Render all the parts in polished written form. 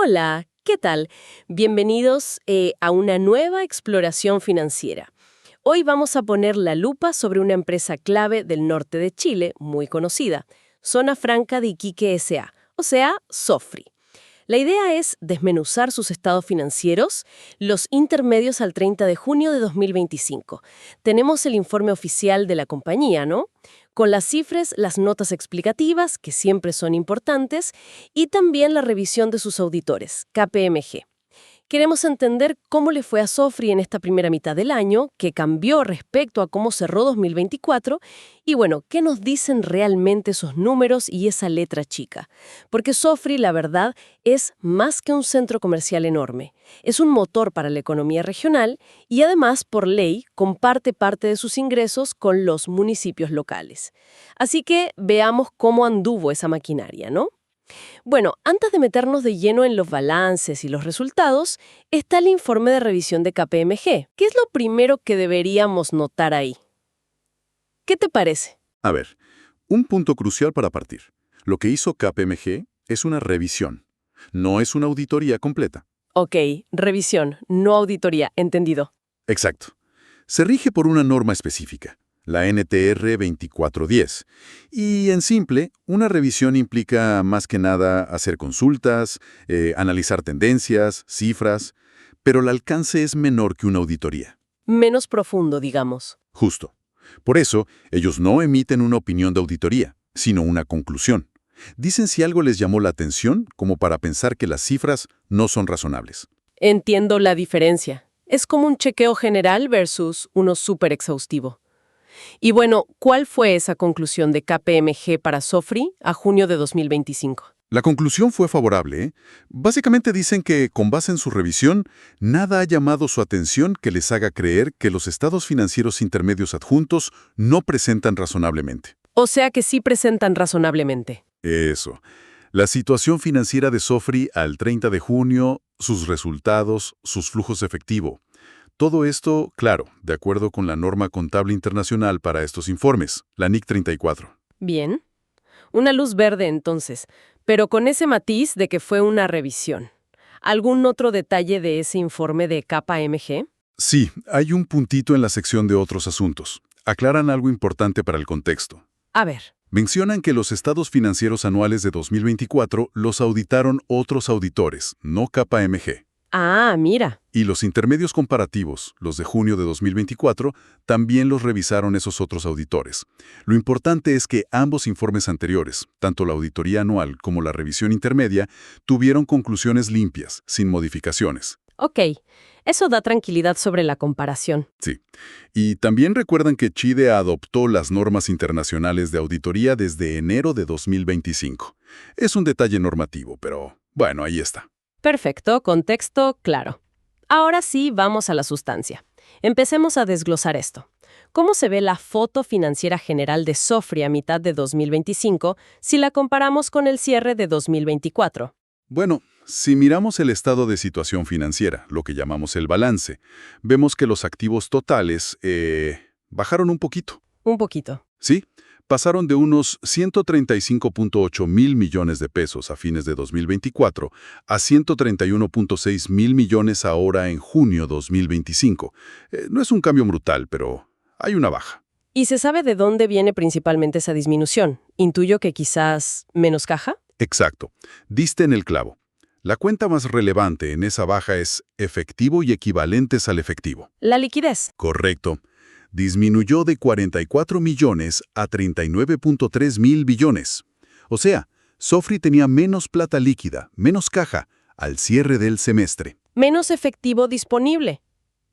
Hola, ¿qué tal? Bienvenidos a una nueva exploración financiera. Hoy vamos a poner la lupa sobre una empresa clave del norte de Chile, muy conocida, Zona Franca de Iquique S.A., o sea, Sofri. La idea es desmenuzar sus estados financieros, los intermedios al 30 de junio de 2025. Tenemos el informe oficial de la compañía, ¿no? Con las cifras, las notas explicativas, que siempre son importantes, y también la revisión de sus auditores, KPMG. Queremos entender cómo le fue a Sofri en esta primera mitad del año, qué cambió respecto a cómo cerró 2024 y bueno, qué nos dicen realmente esos números y esa letra chica. Porque Sofri, la verdad, es más que un centro comercial enorme. Es un motor para la economía regional y además, por ley, comparte parte de sus ingresos con los municipios locales. Así que veamos cómo anduvo esa maquinaria, ¿no? Bueno, antes de meternos de lleno en los balances y los resultados, está el informe de revisión de KPMG. ¿Qué es lo primero que deberíamos notar ahí? ¿Qué te parece? A ver, un punto crucial para partir. Lo que hizo KPMG es una revisión, no es una auditoría completa. Ok, revisión, no auditoría, entendido. Exacto. Se rige por una norma específica, la NTR 2410. Y en simple, una revisión implica más que nada hacer consultas, analizar tendencias, cifras, pero el alcance es menor que una auditoría. Menos profundo, digamos. Justo. Por eso, ellos no emiten una opinión de auditoría, sino una conclusión. Dicen si algo les llamó la atención, como para pensar que las cifras no son razonables. Entiendo la diferencia. Es como un chequeo general versus uno súper exhaustivo. Y bueno, ¿cuál fue esa conclusión de KPMG para Sofri a junio de 2025? La conclusión fue favorable, ¿eh? Básicamente dicen que, con base en su revisión, nada ha llamado su atención que les haga creer que los estados financieros intermedios adjuntos no presentan razonablemente. O sea que sí presentan razonablemente. Eso. La situación financiera de Sofri al 30 de junio, sus resultados, sus flujos de efectivo. Todo esto, claro, de acuerdo con la norma contable internacional para estos informes, la NIC 34. Bien. Una luz verde entonces, pero con ese matiz de que fue una revisión. ¿Algún otro detalle de ese informe de KPMG? Sí, hay un puntito en la sección de otros asuntos. Aclaran algo importante para el contexto. A ver. Mencionan que los estados financieros anuales de 2024 los auditaron otros auditores, no KPMG. Ah, mira. Y los intermedios comparativos, los de junio de 2024, también los revisaron esos otros auditores. Lo importante es que ambos informes anteriores, tanto la auditoría anual como la revisión intermedia, tuvieron conclusiones limpias, sin modificaciones. Ok, eso da tranquilidad sobre la comparación. Sí. Y también recuerdan que Chile adoptó las normas internacionales de auditoría desde enero de 2025. Es un detalle normativo, pero bueno, ahí está. Perfecto, contexto claro. Ahora sí, vamos a la sustancia. Empecemos a desglosar esto. ¿Cómo se ve la foto financiera general de Sofri a mitad de 2025 si la comparamos con el cierre de 2024? Bueno, si miramos el estado de situación financiera, lo que llamamos el balance, vemos que los activos totales bajaron un poquito. Un poquito. ¿Sí? Pasaron de unos 135.8 mil millones de pesos a fines de 2024 a 131.6 mil millones ahora en junio 2025. No es un cambio brutal, pero hay una baja. ¿Y se sabe de dónde viene principalmente esa disminución? Intuyo que quizás menos caja. Exacto. Diste en el clavo. La cuenta más relevante en esa baja es efectivo y equivalentes al efectivo. La liquidez. Correcto. Disminuyó de 44 millones a 39.3 mil billones. O sea, Sofri tenía menos plata líquida, menos caja, al cierre del semestre. Menos efectivo disponible.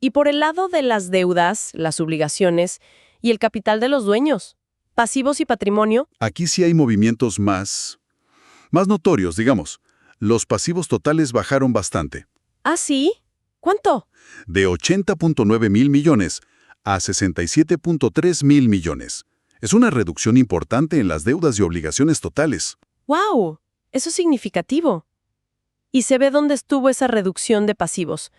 Y por el lado de las deudas, las obligaciones y el capital de los dueños, pasivos y patrimonio. Aquí sí hay movimientos más notorios, digamos. Los pasivos totales bajaron bastante. ¿Ah, sí? ¿Cuánto? De 80.9 mil millones a 67.3 mil millones. Es una reducción importante en las deudas y obligaciones totales. ¡Wow! Eso es significativo. ¿Y se ve dónde estuvo esa reducción de pasivos?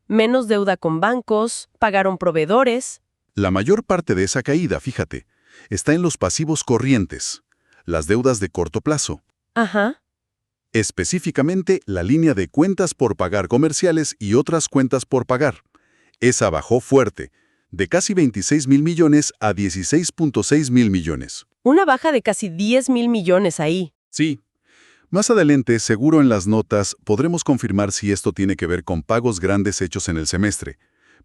Menos deuda con bancos, pagaron proveedores. La mayor parte de esa caída, fíjate, está en los pasivos corrientes, las deudas de corto plazo. Ajá. específicamente la línea de cuentas por pagar comerciales y otras cuentas por pagar. Esa bajó fuerte, de casi 26.000 millones a 16.6 mil millones. Una baja de casi 10.000 millones ahí. Sí. Más adelante, seguro en las notas, podremos confirmar si esto tiene que ver con pagos grandes hechos en el semestre.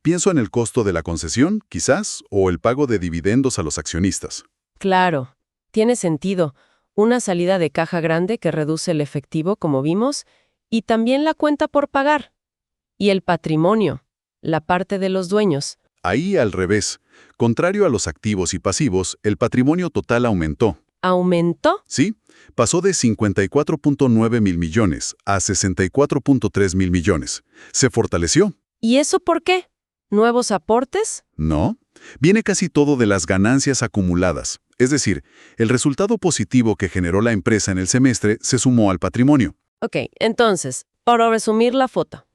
Pienso en el costo de la concesión, quizás, o el pago de dividendos a los accionistas. Claro, tiene sentido. Una salida de caja grande que reduce el efectivo, como vimos, y también la cuenta por pagar. Y el patrimonio, la parte de los dueños. Ahí al revés. Contrario a los activos y pasivos, el patrimonio total aumentó. ¿Aumentó? Sí, pasó de 54.9 mil millones a 64.3 mil millones. ¿Se fortaleció? ¿Y eso por qué? ¿Nuevos aportes? No. Viene casi todo de las ganancias acumuladas. Es decir, el resultado positivo que generó la empresa en el semestre se sumó al patrimonio. Ok, entonces, para resumir la foto.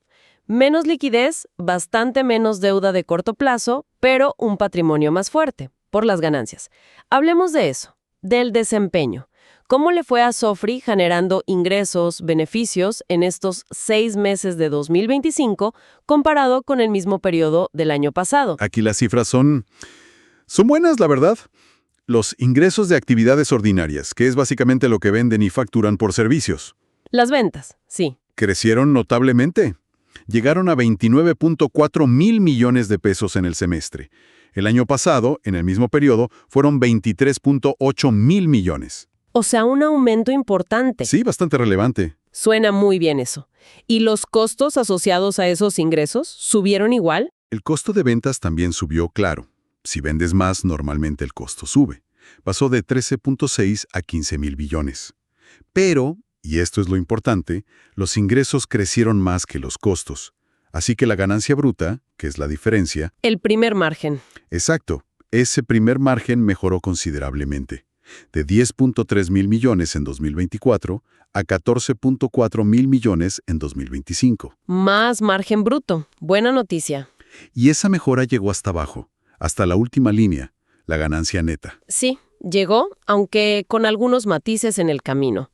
Menos liquidez, bastante menos deuda de corto plazo, pero un patrimonio más fuerte, por las ganancias. Hablemos de eso, del desempeño. ¿Cómo le fue a Sofri generando ingresos, beneficios en estos 6 meses de 2025 comparado con el mismo periodo del año pasado? Aquí las cifras son buenas, la verdad. Los ingresos de actividades ordinarias, que es básicamente lo que venden y facturan por servicios, Las ventas, sí. crecieron notablemente. Llegaron a 29.4 mil millones de pesos en el semestre. El año pasado, en el mismo periodo, fueron 23.8 mil millones. O sea, un aumento importante. Sí, bastante relevante. Suena muy bien eso. ¿Y los costos asociados a esos ingresos subieron igual? El costo de ventas también subió, claro. Si vendes más, normalmente el costo sube. Pasó de 13.6 a 15 mil billones. Pero, y esto es lo importante, los ingresos crecieron más que los costos. Así que la ganancia bruta, que es la diferencia... El primer margen. Exacto, ese primer margen mejoró considerablemente. De 10.3 mil millones en 2024 a 14.4 mil millones en 2025. Más margen bruto. Buena noticia. Y esa mejora llegó hasta abajo, hasta la última línea, la ganancia neta. Sí, llegó, aunque con algunos matices en el camino.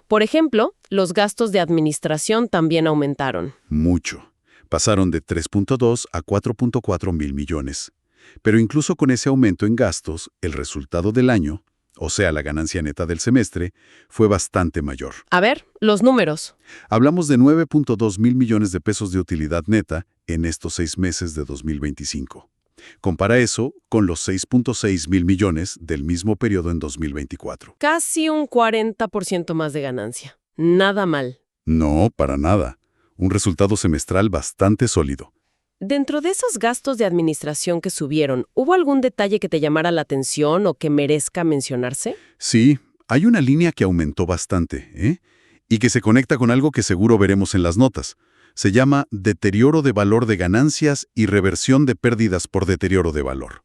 Por ejemplo, los gastos de administración también aumentaron. Mucho. Pasaron de 3.2 a 4.4 mil millones. Pero incluso con ese aumento en gastos, el resultado del año, o sea, la ganancia neta del semestre, fue bastante mayor. A ver, los números. Hablamos de 9.2 mil millones de pesos de utilidad neta en estos 6 meses de 2025. Compara eso con los 6.6 mil millones del mismo periodo en 2024. Casi un 40% más de ganancia. Nada mal. No, para nada. Un resultado semestral bastante sólido. Dentro de esos gastos de administración que subieron, ¿hubo algún detalle que te llamara la atención o que merezca mencionarse? Sí, hay una línea que aumentó bastante, ¿eh? Y que se conecta con algo que seguro veremos en las notas. Se llama deterioro de valor de ganancias y reversión de pérdidas por deterioro de valor.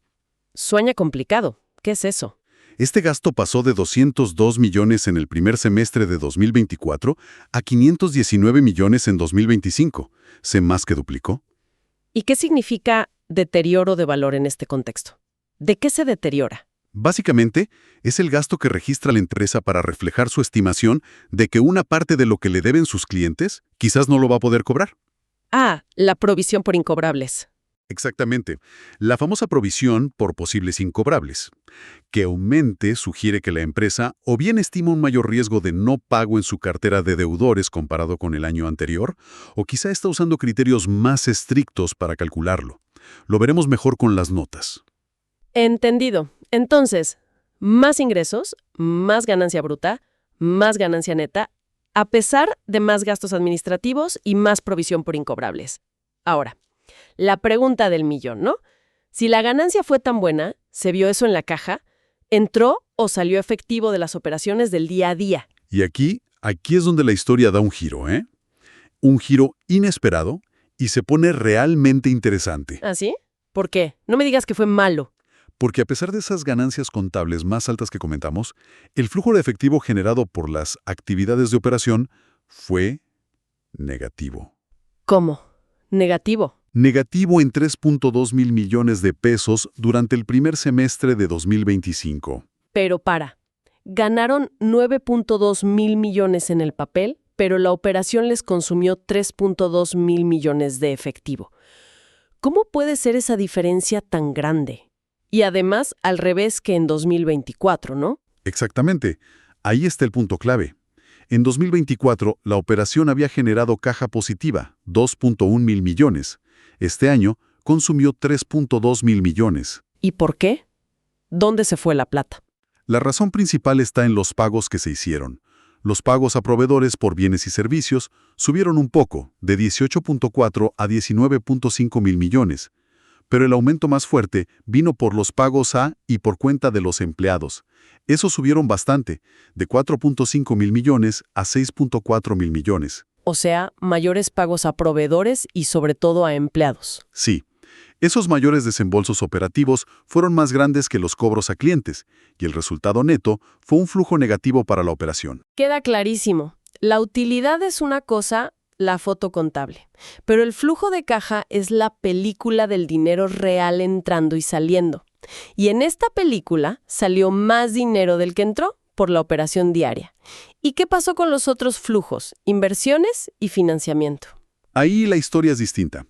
Suena complicado. ¿Qué es eso? Este gasto pasó de 202 millones en el primer semestre de 2024 a 519 millones en 2025. Se más que duplicó. ¿Y qué significa deterioro de valor en este contexto? ¿De qué se deteriora? Básicamente, es el gasto que registra la empresa para reflejar su estimación de que una parte de lo que le deben sus clientes quizás no lo va a poder cobrar. Ah, la provisión por incobrables. Exactamente. La famosa provisión por posibles incobrables. Que aumente sugiere que la empresa o bien estima un mayor riesgo de no pago en su cartera de deudores comparado con el año anterior, o quizá está usando criterios más estrictos para calcularlo. Lo veremos mejor con las notas. Entendido. Entonces, más ingresos, más ganancia bruta, más ganancia neta, a pesar de más gastos administrativos y más provisión por incobrables. Ahora, la pregunta del millón, ¿no? Si la ganancia fue tan buena, ¿se vio eso en la caja? ¿Entró o salió efectivo de las operaciones del día a día? Y aquí es donde la historia da un giro, ¿eh? Un giro inesperado y se pone realmente interesante. ¿Ah, sí? ¿Por qué? No me digas que fue malo. Porque a pesar de esas ganancias contables más altas que comentamos, el flujo de efectivo generado por las actividades de operación fue negativo. ¿Cómo? Negativo. Negativo en 3.2 mil millones de pesos durante el primer semestre de 2025. Pero ganaron 9.2 mil millones en el papel, pero la operación les consumió 3.2 mil millones de efectivo. ¿Cómo puede ser esa diferencia tan grande? Y además, al revés que en 2024, ¿no? Exactamente. Ahí está el punto clave. En 2024, la operación había generado caja positiva, 2.1 mil millones. Este año, consumió 3.2 mil millones. ¿Y por qué? ¿Dónde se fue la plata? La razón principal está en los pagos que se hicieron. Los pagos a proveedores por bienes y servicios subieron un poco, de 18.4 a 19.5 mil millones. Pero el aumento más fuerte vino por los pagos a y por cuenta de los empleados. Esos subieron bastante, de 4.5 mil millones a 6.4 mil millones. O sea, mayores pagos a proveedores y sobre todo a empleados. Sí, esos mayores desembolsos operativos fueron más grandes que los cobros a clientes, y el resultado neto fue un flujo negativo para la operación. Queda clarísimo. La utilidad es una cosa, la foto contable. Pero el flujo de caja es la película del dinero real entrando y saliendo. Y en esta película salió más dinero del que entró por la operación diaria. ¿Y qué pasó con los otros flujos, inversiones y financiamiento? Ahí la historia es distinta.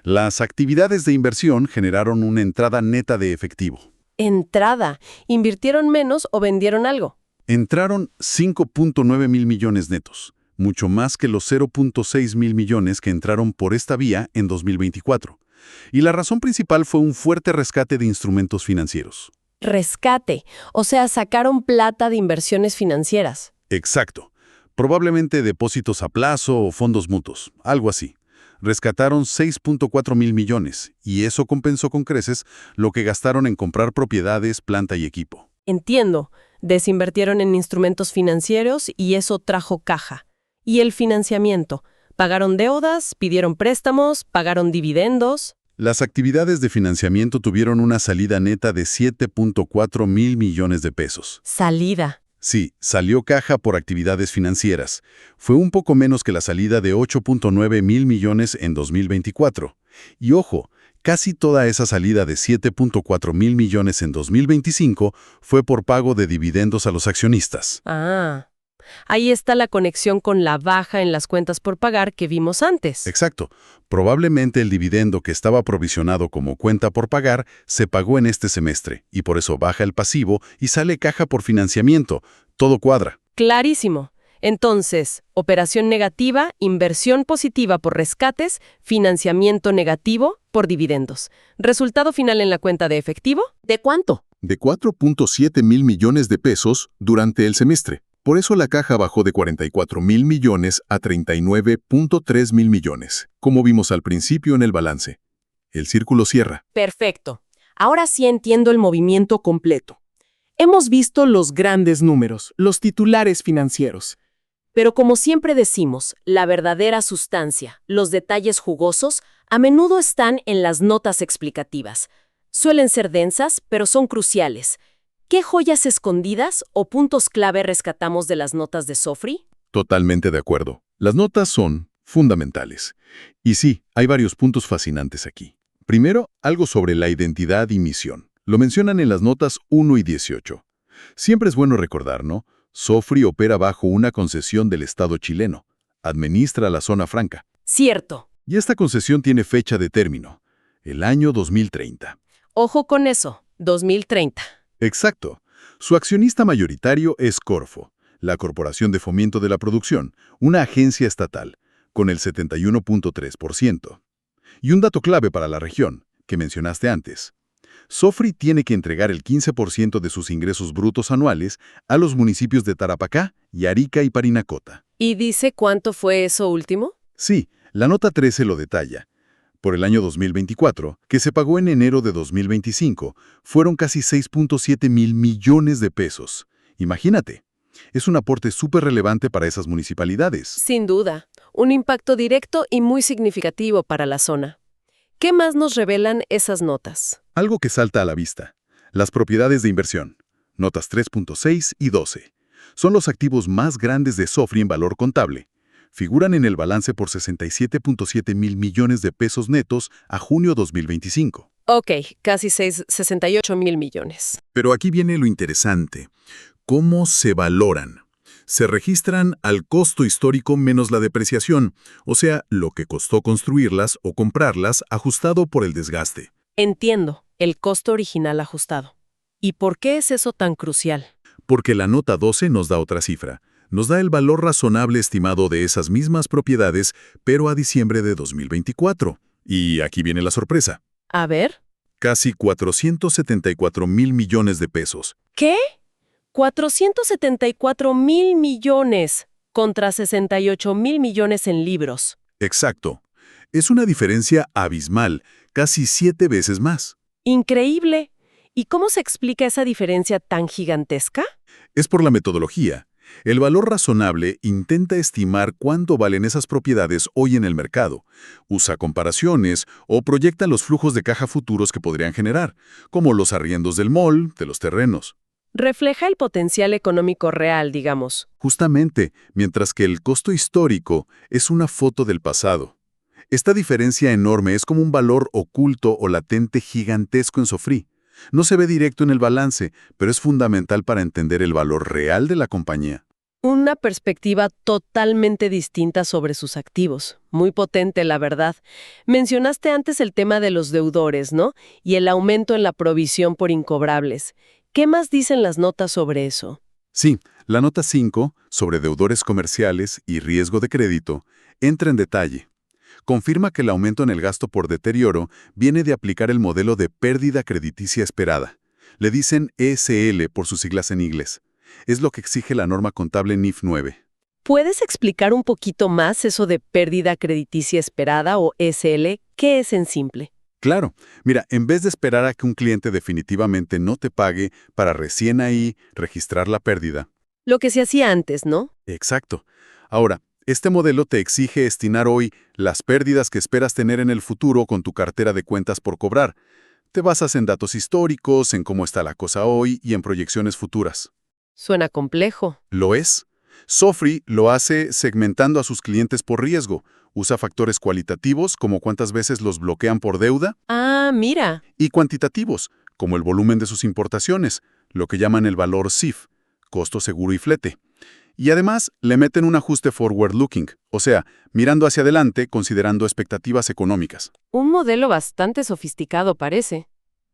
Las actividades de inversión generaron una entrada neta de efectivo. Entrada. ¿Invirtieron menos o vendieron algo? Entraron 5.9 mil millones netos, mucho más que los 0.6 mil millones que entraron por esta vía en 2024. Y la razón principal fue un fuerte rescate de instrumentos financieros. Rescate. O sea, sacaron plata de inversiones financieras. Exacto. Probablemente depósitos a plazo o fondos mutuos, algo así. Rescataron 6.4 mil millones, y eso compensó con creces lo que gastaron en comprar propiedades, planta y equipo. Entiendo. Desinvertieron en instrumentos financieros y eso trajo caja. ¿Y el financiamiento? ¿Pagaron deudas? ¿Pidieron préstamos? ¿Pagaron dividendos? Las actividades de financiamiento tuvieron una salida neta de 7.4 mil millones de pesos. Salida. Sí, salió caja por actividades financieras. Fue un poco menos que la salida de 8.9 mil millones en 2024. Y ojo, casi toda esa salida de 7.4 mil millones en 2025 fue por pago de dividendos a los accionistas. Ah, ahí está la conexión con la baja en las cuentas por pagar que vimos antes. Exacto. Probablemente el dividendo que estaba provisionado como cuenta por pagar se pagó en este semestre, y por eso baja el pasivo y sale caja por financiamiento. Todo cuadra. Clarísimo. Entonces, operación negativa, inversión positiva por rescates, financiamiento negativo por dividendos. ¿Resultado final en la cuenta de efectivo? ¿De cuánto? De 4.7 mil millones de pesos durante el semestre. Por eso la caja bajó de 44 mil millones a 39.3 mil millones, como vimos al principio en el balance. El círculo cierra. Perfecto. Ahora sí entiendo el movimiento completo. Hemos visto los grandes números, los titulares financieros. Pero como siempre decimos, la verdadera sustancia, los detalles jugosos, a menudo están en las notas explicativas. Suelen ser densas, pero son cruciales. ¿Qué joyas escondidas o puntos clave rescatamos de las notas de Sofri? Totalmente de acuerdo. Las notas son fundamentales. Y sí, hay varios puntos fascinantes aquí. Primero, algo sobre la identidad y misión. Lo mencionan en las notas 1 y 18. Siempre es bueno recordar, ¿no? Sofri opera bajo una concesión del Estado chileno. Administra la zona franca. Cierto. Y esta concesión tiene fecha de término, el año 2030. Ojo con eso, 2030. Exacto. Su accionista mayoritario es Corfo, la Corporación de Fomento de la Producción, una agencia estatal, con el 71.3%. Y un dato clave para la región, que mencionaste antes. Sofri tiene que entregar el 15% de sus ingresos brutos anuales a los municipios de Tarapacá, Arica y Parinacota. ¿Y dice cuánto fue eso último? Sí, la nota 13 lo detalla. Por el año 2024, que se pagó en enero de 2025, fueron casi 6.7 mil millones de pesos. Imagínate, es un aporte súper relevante para esas municipalidades. Sin duda, un impacto directo y muy significativo para la zona. ¿Qué más nos revelan esas notas? Algo que salta a la vista. Las propiedades de inversión. Notas 3.6 y 12. Son los activos más grandes de Sofri en valor contable. Figuran en el balance por 67.7 mil millones de pesos netos a junio 2025. Ok, casi 68 mil millones. Pero aquí viene lo interesante. ¿Cómo se valoran? Se registran al costo histórico menos la depreciación, o sea, lo que costó construirlas o comprarlas ajustado por el desgaste. Entiendo, el costo original ajustado. ¿Y por qué es eso tan crucial? Porque la nota 12 nos da otra cifra. Nos da el valor razonable estimado de esas mismas propiedades, pero a diciembre de 2024. Y aquí viene la sorpresa. A ver. Casi 474,000 millones de pesos. ¿Qué? 474,000 millones contra 68,000 millones en libros. Exacto. Es una diferencia abismal, casi 7 veces más. Increíble. ¿Y cómo se explica esa diferencia tan gigantesca? Es por la metodología. El valor razonable intenta estimar cuánto valen esas propiedades hoy en el mercado. Usa comparaciones o proyecta los flujos de caja futuros que podrían generar, como los arriendos del mall, de los terrenos. Refleja el potencial económico real, digamos. Justamente, mientras que el costo histórico es una foto del pasado. Esta diferencia enorme es como un valor oculto o latente gigantesco en SOFR. No se ve directo en el balance, pero es fundamental para entender el valor real de la compañía. Una perspectiva totalmente distinta sobre sus activos. Muy potente, la verdad. Mencionaste antes el tema de los deudores, ¿no? Y el aumento en la provisión por incobrables. ¿Qué más dicen las notas sobre eso? Sí, la nota 5, sobre deudores comerciales y riesgo de crédito, entra en detalle. Confirma que el aumento en el gasto por deterioro viene de aplicar el modelo de pérdida crediticia esperada. Le dicen ESL por sus siglas en inglés. Es lo que exige la norma contable NIF 9. ¿Puedes explicar un poquito más eso de pérdida crediticia esperada o ESL? ¿Qué es en simple? Claro, mira, en vez de esperar a que un cliente definitivamente no te pague para recién ahí registrar la pérdida. Lo que se hacía antes, ¿no? Exacto. Ahora, este modelo te exige estimar hoy las pérdidas que esperas tener en el futuro con tu cartera de cuentas por cobrar. Te basas en datos históricos, en cómo está la cosa hoy y en proyecciones futuras. Suena complejo. ¿Lo es? SOFR lo hace segmentando a sus clientes por riesgo. Usa factores cualitativos, como cuántas veces los bloquean por deuda, Ah, mira. y cuantitativos, como el volumen de sus importaciones, lo que llaman el valor CIF, costo seguro y flete. Y además, le meten un ajuste forward-looking, o sea, mirando hacia adelante, considerando expectativas económicas. Un modelo bastante sofisticado parece.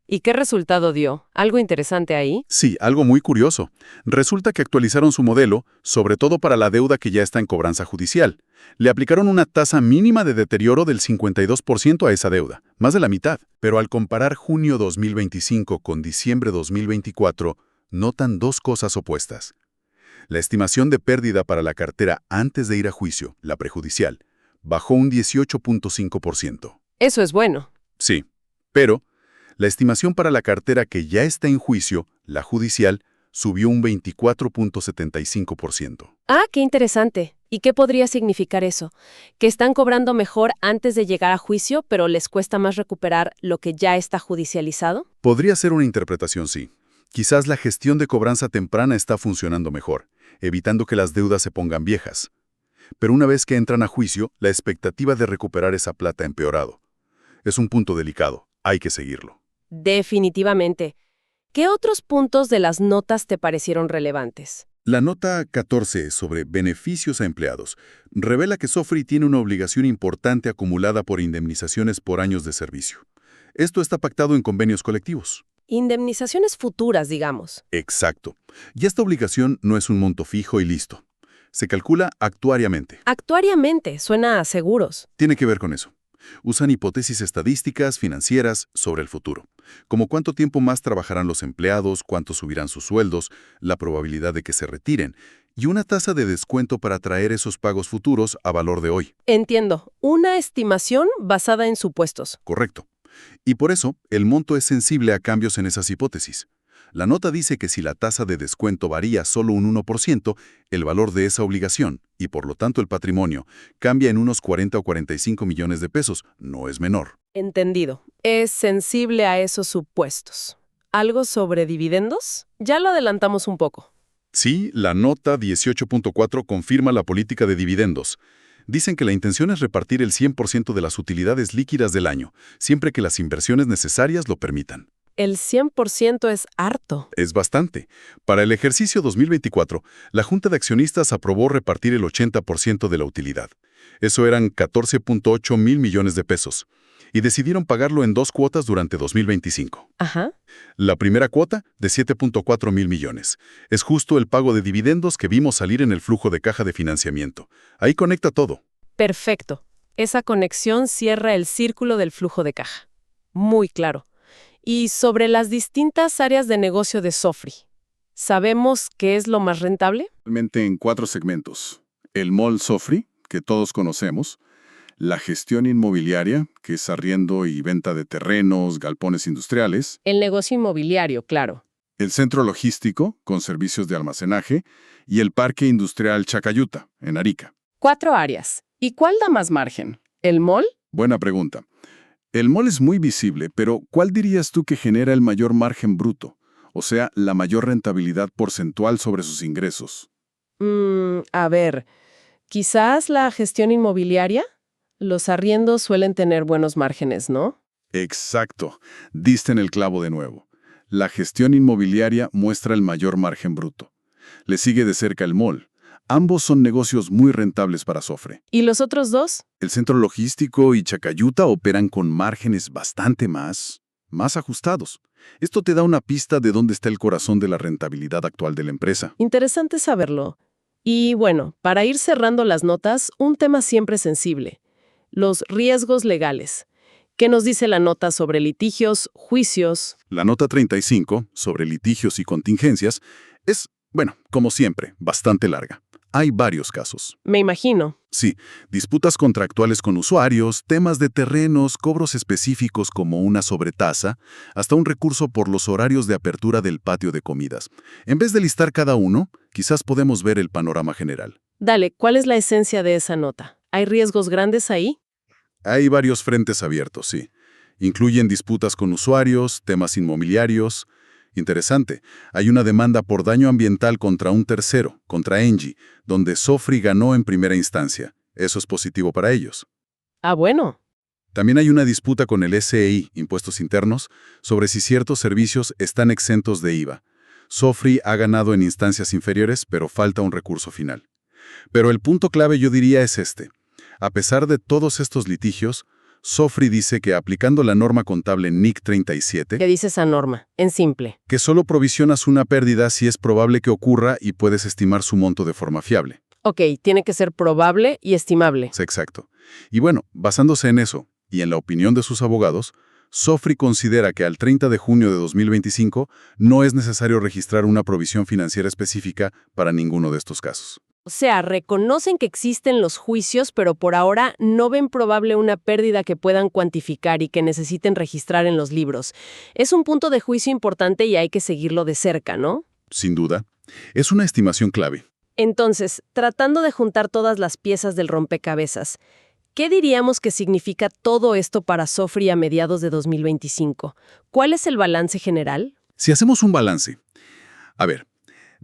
¿Y qué resultado dio? ¿Algo interesante ahí? Sí, algo muy curioso. Resulta que actualizaron su modelo, sobre todo para la deuda que ya está en cobranza judicial. Le aplicaron una tasa mínima de deterioro del 52% a esa deuda, más de la mitad. Pero al comparar junio 2025 con diciembre 2024, notan dos cosas opuestas. La estimación de pérdida para la cartera antes de ir a juicio, la prejudicial, bajó un 18.5%. Eso es bueno. Sí, pero la estimación para la cartera que ya está en juicio, la judicial, subió un 24.75%. Ah, qué interesante. ¿Y qué podría significar eso? ¿Que están cobrando mejor antes de llegar a juicio, pero les cuesta más recuperar lo que ya está judicializado? Podría ser una interpretación, sí. Quizás la gestión de cobranza temprana está funcionando mejor, evitando que las deudas se pongan viejas. Pero una vez que entran a juicio, la expectativa de recuperar esa plata ha empeorado. Es un punto delicado, hay que seguirlo. Definitivamente. ¿Qué otros puntos de las notas te parecieron relevantes? La nota 14 sobre beneficios a empleados revela que SOFR tiene una obligación importante acumulada por indemnizaciones por años de servicio. Esto está pactado en convenios colectivos. Indemnizaciones futuras, digamos. Exacto. Y esta obligación no es un monto fijo y listo. Se calcula actuariamente. Actuariamente, suena a seguros. Tiene que ver con eso. Usan hipótesis estadísticas, financieras, sobre el futuro. Como cuánto tiempo más trabajarán los empleados, cuánto subirán sus sueldos, la probabilidad de que se retiren, y una tasa de descuento para traer esos pagos futuros a valor de hoy. Entiendo. Una estimación basada en supuestos. Correcto. Y por eso, el monto es sensible a cambios en esas hipótesis. La nota dice que si la tasa de descuento varía solo un 1%, el valor de esa obligación, y por lo tanto el patrimonio, cambia en unos 40 o 45 millones de pesos. No es menor. Entendido. Es sensible a esos supuestos. ¿Algo sobre dividendos? Ya lo adelantamos un poco. Sí, la nota 18.4 confirma la política de dividendos. Dicen que la intención es repartir el 100% de las utilidades líquidas del año, siempre que las inversiones necesarias lo permitan. El 100% es harto. Es bastante. Para el ejercicio 2024, la Junta de Accionistas aprobó repartir el 80% de la utilidad. Eso eran 14.8 mil millones de pesos. Y decidieron pagarlo en 2 cuotas durante 2025. Ajá. La primera cuota, de 7.4 mil millones. Es justo el pago de dividendos que vimos salir en el flujo de caja de financiamiento. Ahí conecta todo. Perfecto. Esa conexión cierra el círculo del flujo de caja. Muy claro. Y sobre las distintas áreas de negocio de Sofri, ¿sabemos qué es lo más rentable? Realmente en 4 segmentos. El mall Sofri, que todos conocemos, la gestión inmobiliaria, que es arriendo y venta de terrenos, galpones industriales, El negocio inmobiliario, claro. el centro logístico, con servicios de almacenaje, y el parque industrial Chacayuta, en Arica. 4 áreas. ¿Y cuál da más margen? ¿El mall? Buena pregunta. El mall es muy visible, pero ¿cuál dirías tú que genera el mayor margen bruto? O sea, la mayor rentabilidad porcentual sobre sus ingresos. A ver, quizás la gestión inmobiliaria. Los arriendos suelen tener buenos márgenes, ¿no? Exacto. Diste en el clavo de nuevo. La gestión inmobiliaria muestra el mayor margen bruto. Le sigue de cerca el mall. Ambos son negocios muy rentables para Sofre. ¿Y los otros dos? El centro logístico y Chacayuta operan con márgenes bastante más ajustados. Esto te da una pista de dónde está el corazón de la rentabilidad actual de la empresa. Interesante saberlo. Y bueno, para ir cerrando las notas, un tema siempre sensible. Los riesgos legales. ¿Qué nos dice la nota sobre litigios, juicios? La nota 35, sobre litigios y contingencias, es, bueno, como siempre, bastante larga. Hay varios casos. Me imagino. Sí, disputas contractuales con usuarios, temas de terrenos, cobros específicos como una sobretasa, hasta un recurso por los horarios de apertura del patio de comidas. En vez de listar cada uno, quizás podemos ver el panorama general. Dale, ¿cuál es la esencia de esa nota? ¿Hay riesgos grandes ahí? Hay varios frentes abiertos, sí. Incluyen disputas con usuarios, temas inmobiliarios. Interesante, hay una demanda por daño ambiental contra un tercero, contra Engie, donde Sofri ganó en primera instancia. Eso es positivo para ellos. Ah, bueno. También hay una disputa con el SEI, Impuestos Internos, sobre si ciertos servicios están exentos de IVA. Sofri ha ganado en instancias inferiores, pero falta un recurso final. Pero el punto clave yo diría es este. A pesar de todos estos litigios, Sofri dice que aplicando la norma contable NIC 37, ¿Qué dice esa norma? En simple. que solo provisionas una pérdida si es probable que ocurra y puedes estimar su monto de forma fiable. Ok, tiene que ser probable y estimable. Es exacto. Y bueno, basándose en eso, y en la opinión de sus abogados, Sofri considera que al 30 de junio de 2025 no es necesario registrar una provisión financiera específica para ninguno de estos casos. O sea, reconocen que existen los juicios, pero por ahora no ven probable una pérdida que puedan cuantificar y que necesiten registrar en los libros. Es un punto de juicio importante y hay que seguirlo de cerca, ¿no? Sin duda, es una estimación clave. Entonces, tratando de juntar todas las piezas del rompecabezas, ¿qué diríamos que significa todo esto para Sofri a mediados de 2025? ¿Cuál es el balance general? Si hacemos un balance, a ver,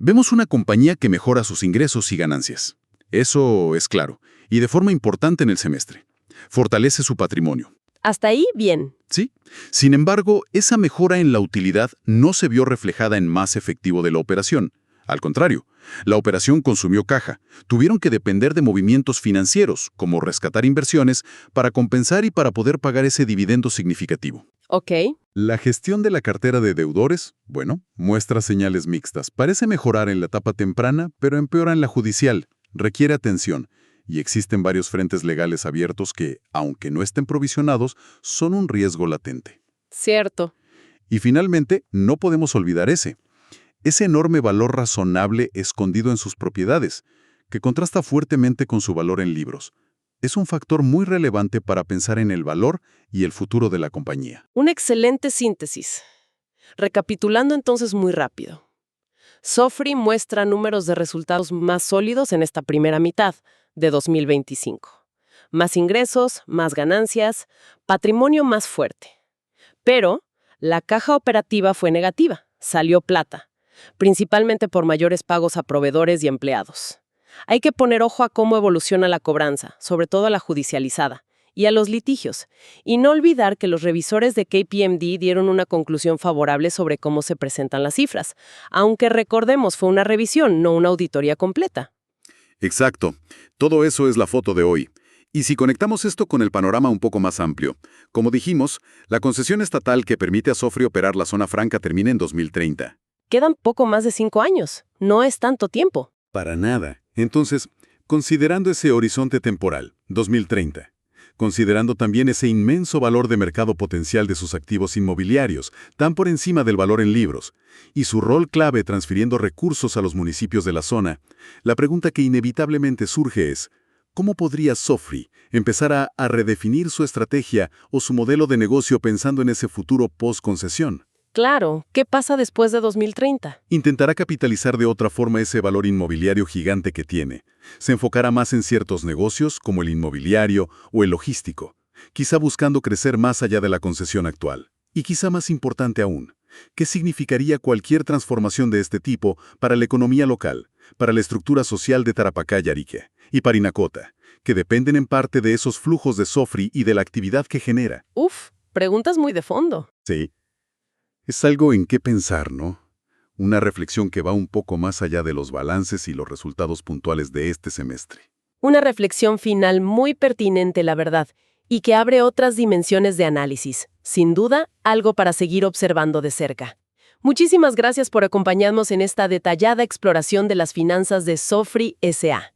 vemos una compañía que mejora sus ingresos y ganancias. Eso es claro, y de forma importante en el semestre. Fortalece su patrimonio. Hasta ahí, bien. ¿Sí? Sin embargo, esa mejora en la utilidad no se vio reflejada en más efectivo de la operación. Al contrario, la operación consumió caja. Tuvieron que depender de movimientos financieros, como rescatar inversiones, para compensar y para poder pagar ese dividendo significativo. Ok. La gestión de la cartera de deudores, bueno, muestra señales mixtas. Parece mejorar en la etapa temprana, pero empeora en la judicial. Requiere atención. Y existen varios frentes legales abiertos que, aunque no estén provisionados, son un riesgo latente. Cierto. Y finalmente, no podemos olvidar ese enorme valor razonable escondido en sus propiedades, que contrasta fuertemente con su valor en libros. Es un factor muy relevante para pensar en el valor y el futuro de la compañía. Una excelente síntesis. Recapitulando entonces muy rápido. Sofri muestra números de resultados más sólidos en esta primera mitad de 2025. Más ingresos, más ganancias, patrimonio más fuerte. Pero la caja operativa fue negativa, salió plata, principalmente por mayores pagos a proveedores y empleados. Hay que poner ojo a cómo evoluciona la cobranza, sobre todo la judicializada, y a los litigios. Y no olvidar que los revisores de KPMG dieron una conclusión favorable sobre cómo se presentan las cifras, aunque recordemos fue una revisión, no una auditoría completa. Exacto. Todo eso es la foto de hoy. Y si conectamos esto con el panorama un poco más amplio, como dijimos, la concesión estatal que permite a Sofri operar la zona franca termina en 2030. Quedan poco más de 5 años. No es tanto tiempo. Para nada. Entonces, considerando ese horizonte temporal, 2030, considerando también ese inmenso valor de mercado potencial de sus activos inmobiliarios, tan por encima del valor en libros, y su rol clave transfiriendo recursos a los municipios de la zona, la pregunta que inevitablemente surge es, ¿cómo podría Sofri empezar a redefinir su estrategia o su modelo de negocio pensando en ese futuro post-concesión? Claro, ¿qué pasa después de 2030? Intentará capitalizar de otra forma ese valor inmobiliario gigante que tiene. Se enfocará más en ciertos negocios, como el inmobiliario o el logístico, quizá buscando crecer más allá de la concesión actual. Y quizá más importante aún, ¿qué significaría cualquier transformación de este tipo para la economía local, para la estructura social de Tarapacá y Arique, y Parinacota, que dependen en parte de esos flujos de Sofri y de la actividad que genera? Uf, preguntas muy de fondo. Sí. Es algo en qué pensar, ¿no? Una reflexión que va un poco más allá de los balances y los resultados puntuales de este semestre. Una reflexión final muy pertinente, la verdad, y que abre otras dimensiones de análisis. Sin duda, algo para seguir observando de cerca. Muchísimas gracias por acompañarnos en esta detallada exploración de las finanzas de Sofri S.A.